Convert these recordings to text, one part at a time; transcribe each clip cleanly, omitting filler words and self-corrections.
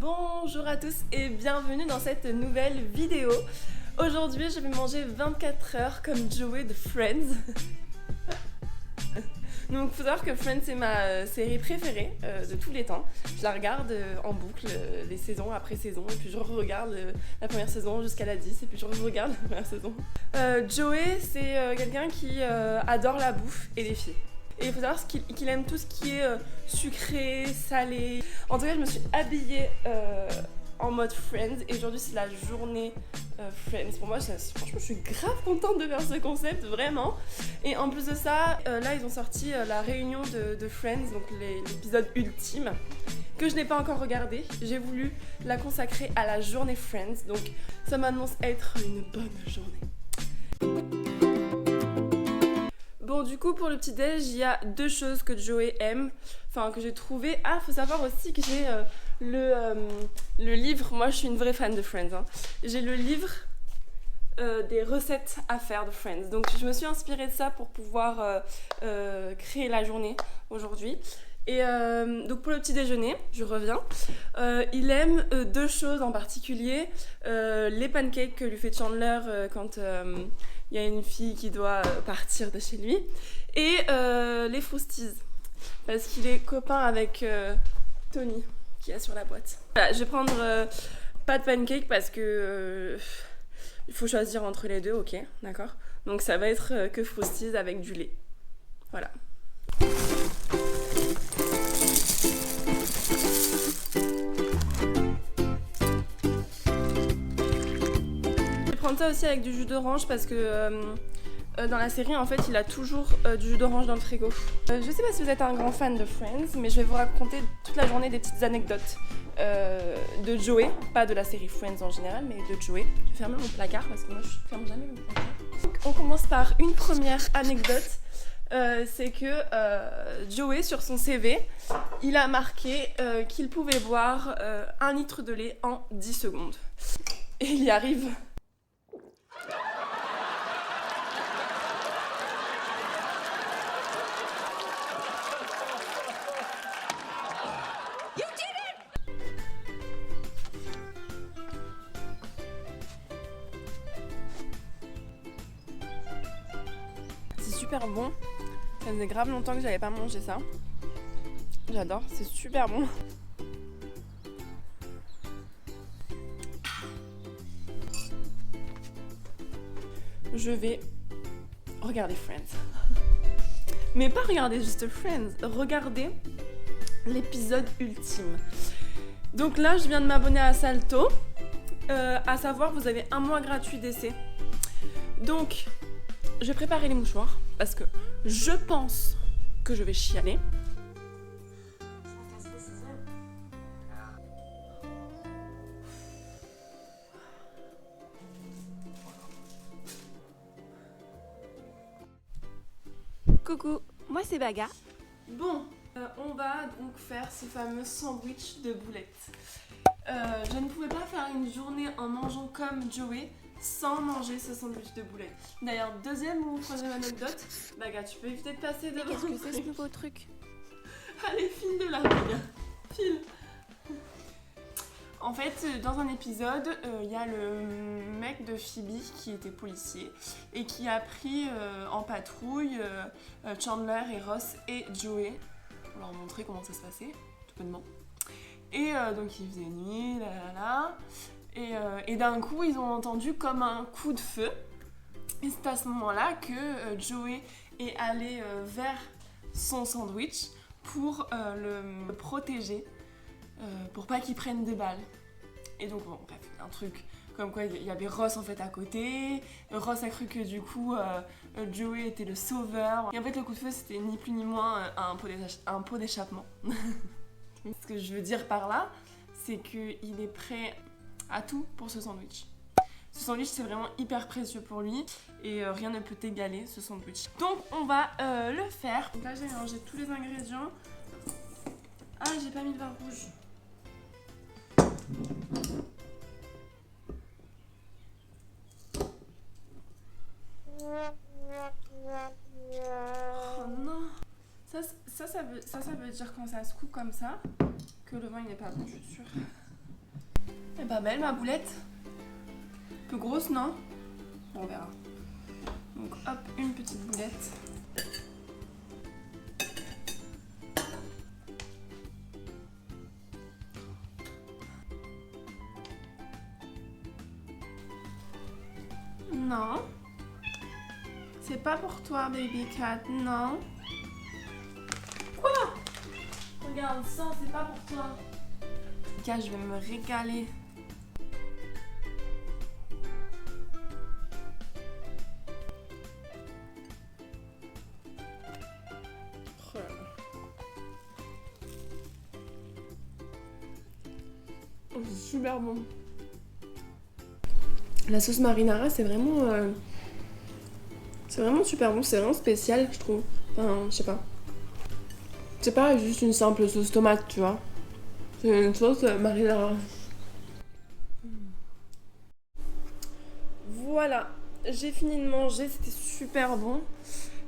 Bonjour à tous et bienvenue dans cette nouvelle vidéo. Aujourd'hui je vais manger 24 heures comme Joey de Friends. Donc faut savoir que Friends c'est ma série préférée de tous les temps. Je la regarde en boucle les saisons après saison et puis je regarde la première saison jusqu'à la 10 et puis je regarde la première saison. Joey c'est quelqu'un qui adore la bouffe et les filles. Et il faut savoir qu'il aime tout ce qui est sucré, salé. En tout cas, je me suis habillée en mode Friends et aujourd'hui c'est la journée Friends. Pour moi, franchement, je suis grave contente de faire ce concept, vraiment. Et en plus de ça, là, ils ont sorti la réunion de Friends, donc l'épisode ultime, que je n'ai pas encore regardé. J'ai voulu la consacrer à la journée Friends, donc ça m'annonce être une bonne journée. Bon, du coup, pour le petit-déj, il y a deux choses que Joey aime, enfin que j'ai trouvé. Ah, faut savoir aussi que j'ai le livre, moi je suis une vraie fan de Friends, hein. J'ai le livre des recettes à faire de Friends. Donc je me suis inspirée de ça pour pouvoir créer la journée aujourd'hui. Et donc pour le petit déjeuner, je reviens, il aime deux choses en particulier, les pancakes que lui fait Chandler quand il y a une fille qui doit partir de chez lui, et les Frosties, parce qu'il est copain avec Tony, qui est sur la boîte. Voilà, je vais prendre pas de pancakes parce que il faut choisir entre les deux, ok, d'accord. Donc ça va être que Frosties avec du lait. Voilà. Je vais prendre ça aussi avec du jus d'orange parce que dans la série, en fait, il a toujours du jus d'orange dans le frigo. Je sais pas si vous êtes un grand fan de Friends, mais je vais vous raconter toute la journée des petites anecdotes de Joey, pas de la série Friends en général, mais de Joey. Je vais fermer mon placard parce que moi, je ferme jamais mon placard. Donc, on commence par une première anecdote. C'est que Joey, sur son CV, il a marqué qu'il pouvait boire 1 litre de lait en 10 secondes. Et il y arrive. C'est super bon. Ça faisait grave longtemps que j'avais pas mangé ça. J'adore, c'est super bon. Je vais regarder Friends. Mais pas regarder juste Friends, regarder l'épisode ultime. Donc là, je viens de m'abonner à Salto. À savoir, vous avez 1 mois gratuit d'essai. Donc, je vais préparer les mouchoirs parce que je pense que je vais chialer. Coucou, moi c'est Baga. Bon, on va donc faire ce fameux sandwich de boulettes. Je ne pouvais pas faire une journée en mangeant comme Joey sans manger ce sandwich de boulettes. D'ailleurs, deuxième ou troisième anecdote, Baga, tu peux éviter de passer devant. Qu'est-ce que c'est ce nouveau truc? Allez, file de là, Baga. File. En fait, dans un épisode, il y a le mec de Phoebe qui était policier et qui a pris en patrouille Chandler et Ross et Joey pour leur montrer comment ça se passait, tout bonnement. Et donc il faisait nuit, et d'un coup ils ont entendu comme un coup de feu. Et c'est à ce moment-là que Joey est allé vers son sandwich pour le protéger, pour pas qu'il prenne des balles. Et donc bon, bref, un truc comme quoi il y avait Ross en fait à côté. Ross a cru que du coup Joey était le sauveur. Et en fait le coup de feu c'était ni plus ni moins un pot d'échappement. Ce que je veux dire par là, c'est qu'il est prêt à tout pour ce sandwich. Ce sandwich c'est vraiment hyper précieux pour lui et rien ne peut égaler ce sandwich. Donc on va le faire. Donc là j'ai mélangé tous les ingrédients. Ah, j'ai pas mis de vin rouge. Oh non. Ça veut dire quand ça se coupe comme ça que le vin il n'est pas bon, je suis sûre. Elle est pas belle ma boulette? Un peu grosse, non? Bon, on verra. Donc hop, une petite boulette. Non. C'est pas pour toi, baby cat, non. Quoi? Regarde ça, c'est pas pour toi. Cat, je vais me régaler. Oh, c'est super bon. La sauce marinara, c'est vraiment super bon, c'est vraiment spécial, je trouve. Enfin, je sais pas. C'est pas juste une simple sauce tomate, tu vois. C'est une sauce marinara. Voilà, j'ai fini de manger, c'était super bon.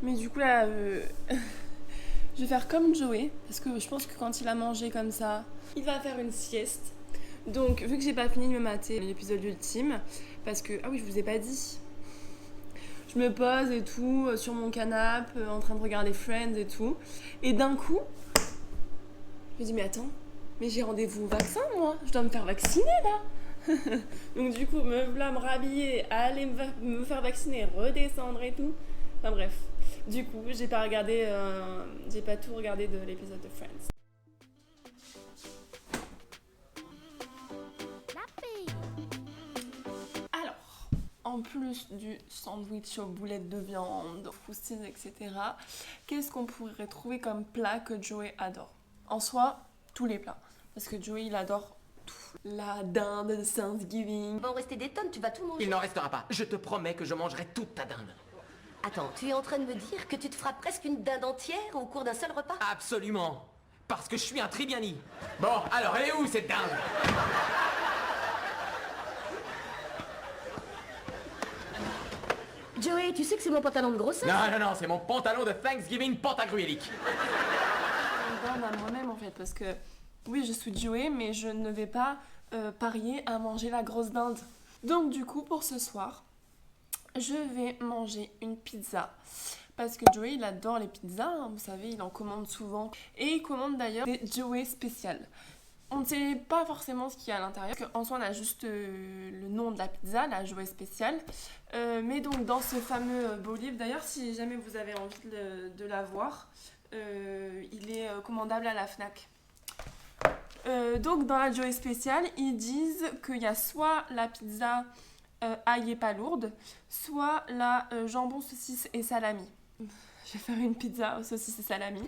Mais du coup là, je vais faire comme Joey, parce que je pense que quand il a mangé comme ça, il va faire une sieste. Donc, vu que j'ai pas fini de me mater l'épisode ultime, parce que, ah oui, je vous ai pas dit, je me pose et tout, sur mon canapé, en train de regarder Friends et tout, et d'un coup, je me dis, mais attends, mais j'ai rendez-vous au vaccin, moi, je dois me faire vacciner, là. Donc du coup, me rhabiller, aller me faire vacciner, redescendre et tout, enfin bref. Du coup, j'ai pas tout regardé de l'épisode de Friends. En plus du sandwich aux boulettes de viande, aux croustilles, etc., qu'est-ce qu'on pourrait trouver comme plat que Joey adore? En soi, tous les plats. Parce que Joey, il adore tout. La dinde de Thanksgiving. Il va en rester des tonnes, tu vas tout manger. Il n'en restera pas. Je te promets que je mangerai toute ta dinde. Attends, tu es en train de me dire que tu te feras presque une dinde entière au cours d'un seul repas? Absolument. Parce que je suis un Tribiani. Bon, alors, elle est où cette dinde? Joey, tu sais que c'est mon pantalon de grossesse? Non, c'est mon pantalon de Thanksgiving pantagruélique. Je me donne à moi-même en fait, parce que oui, je suis Joey, mais je ne vais pas parier à manger la grosse dinde. Donc du coup, pour ce soir, je vais manger une pizza. Parce que Joey, il adore les pizzas, hein, vous savez, il en commande souvent. Et il commande d'ailleurs des Joey spéciales. On ne sait pas forcément ce qu'il y a à l'intérieur, parce qu'en soi on a juste le nom de la pizza, la Joey spéciale. Mais donc dans ce fameux beau livre, d'ailleurs si jamais vous avez envie de la voir, il est commandable à la Fnac. Donc dans la Joey spéciale, ils disent qu'il y a soit la pizza ail et pas lourde, soit la jambon, saucisse et salami. Je vais faire une pizza aux saucisses et salami.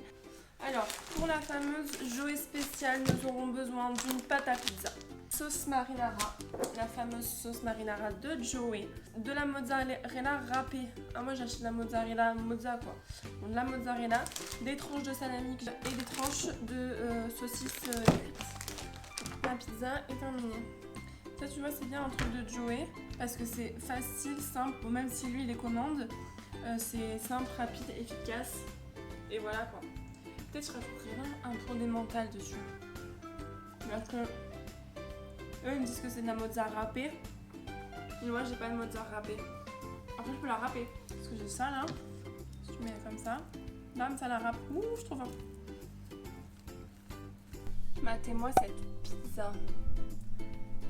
Alors, pour la fameuse Joey spéciale, nous aurons besoin d'une pâte à pizza, sauce marinara, la fameuse sauce marinara de Joey, de la mozzarella râpée. Ah, moi j'achète la mozzarella mozza quoi. Donc, de la mozzarella, des tranches de salami et des tranches de saucisses cuites. La pizza est terminée. Ça, tu vois, c'est bien un truc de Joey parce que c'est facile, simple. Bon, même si lui il les commande, c'est simple, rapide, efficace. Et voilà quoi. Peut-être je rajouterai là un tour des mentales dessus. Parce que eux ils me disent que c'est de la mozzarella râpée. Mais moi j'ai pas de mozzarella râpée. Après je peux la râper. Parce que j'ai ça là. Si tu mets comme ça. Là ça la râpe. Ouh je trouve. Matez-moi cette pizza.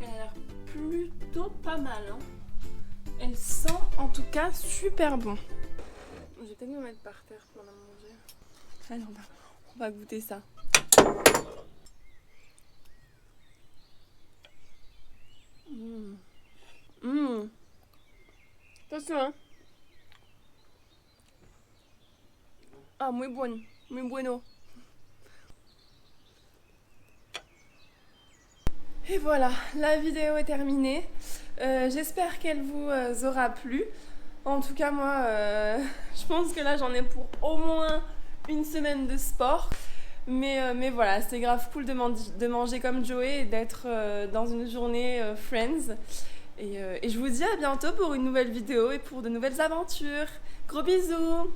Elle a l'air plutôt pas mal. Hein. Elle sent en tout cas super bon. Je vais peut-être me mettre par terre pour la manger. Allez on va goûter ça. Attention hein. Ah muy bueno, muy bueno. Et voilà, la vidéo est terminée. J'espère qu'elle vous aura plu. En tout cas moi, je pense que là j'en ai pour au moins une semaine de sport. Mais voilà, c'était grave cool de manger comme Joey et d'être dans une journée Friends. Et je vous dis à bientôt pour une nouvelle vidéo et pour de nouvelles aventures. Gros bisous!